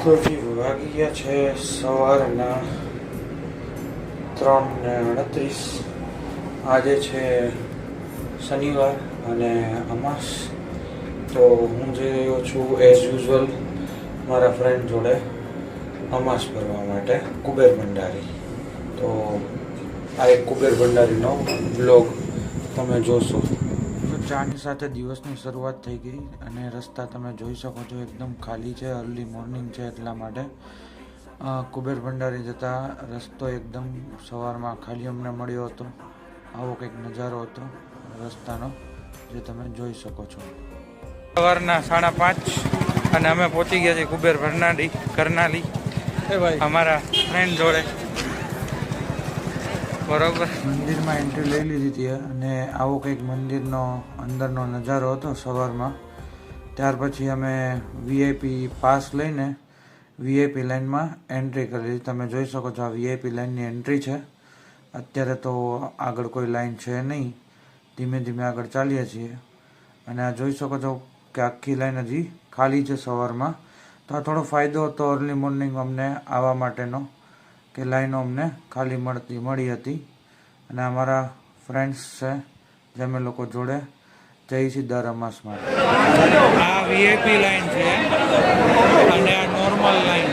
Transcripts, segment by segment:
તો વાગી ગયા છે સવારના 3:38। આજે છે શનિવાર અને અમાસ। તો હું જઈ રહ્યો છું એઝ યુઝ્યુઅલ મારા ફ્રેન્ડ જોડે અમાસ ભરવા માટે કુબેર ભંડારી। તો આ એક કુબેર ભંડારીનો બ્લોગ તમે જોશો। તો ચાની સાથે દિવસની શરૂઆત થઈ ગઈ અને રસ્તા તમે જોઈ શકો છો એકદમ ખાલી છે, અર્લી મોર્નિંગ છે એટલા માટે કુબેર ભંડારી જતા રસ્તો એકદમ સવારમાં ખાલી અમને મળ્યો હતો। આવો કંઈક નજારો હતો રસ્તાનો જે તમે જોઈ શકો છો। સવારના 5:30 અને અમે પહોંચી ગયા છીએ કુબેર ભંડારી કરનાલી અમારા ફ્રેન્ડ જોડે, બરોબર। મંદિરમાં એન્ટ્રી લઈ લીધી હતી અને આવો કંઈક મંદિરનો અંદરનો નજારો હતો સવારમાં। ત્યાર પછી અમે વીઆઈપી પાસ લઈને વીઆઈપી લાઇનમાં એન્ટ્રી કરી લીધી। તમે જોઈ શકો છો આ વીઆઈપી લાઇનની એન્ટ્રી છે। અત્યારે તો આગળ કોઈ લાઇન છે નહીં, ધીમે ધીમે આગળ ચાલીએ છીએ અને આ જોઈ શકો છો કે આખી લાઇન હજી ખાલી છે સવારમાં। તો આ થોડો ફાયદો હતો અર્લી મોર્નિંગ અમને આવવા માટેનો કે લાઈનો અમને ખાલી મળી હતી અને અમારા ફ્રેન્ડ્સ છે જે અમે લોકો જોડે જઈએ છીએ દર અમાસ માટે। આ વીઆઈપી લાઈન છે અને આ નોર્મલ લાઈન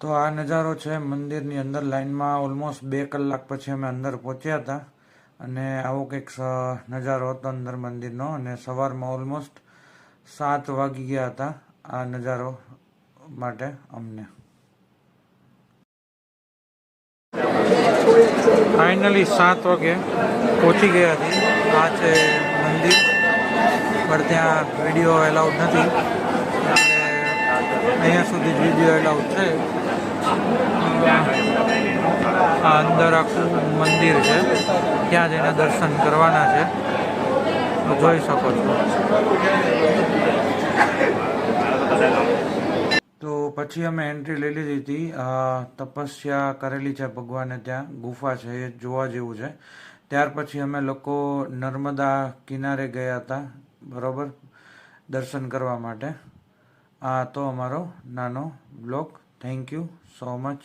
તો આ નજારો છે મંદિરની અંદર લાઈનમાં ઓલમોસ્ટ 2 કલાક પછી અમે અંદર પહોંચ્યા હતા અને આવો કંઈક નજારો હતો અંદર મંદિરનો અને સવારમાં ઓલમોસ્ટ 7 વાગી ગયા હતા આ નજારો માટે અમને। ફાઇનલી 7 વાગે પહોંચી ગયા હતી। આ છે મંદિર, પણ ત્યાં વિડીયો એલાઉડ નથી, અહીંયા સુધી જ વિડીયો એલાઉડ છે। આ અંદર આખું મંદિર છે, ત્યાં જઈને દર્શન કરવાના છે, તો જોઈ શકો છો। તો પછી અમે એન્ટ્રી લઈ લીધી હતી। તપસ્યા કરેલી છે ભગવાને, ત્યાં ગુફા છે એ જોવા જેવું છે। ત્યાર પછી અમે લોકો નર્મદા કિનારે ગયા હતા, બરોબર, દર્શન કરવા માટે। આ તો અમારો નાનો blog. Thank you so much.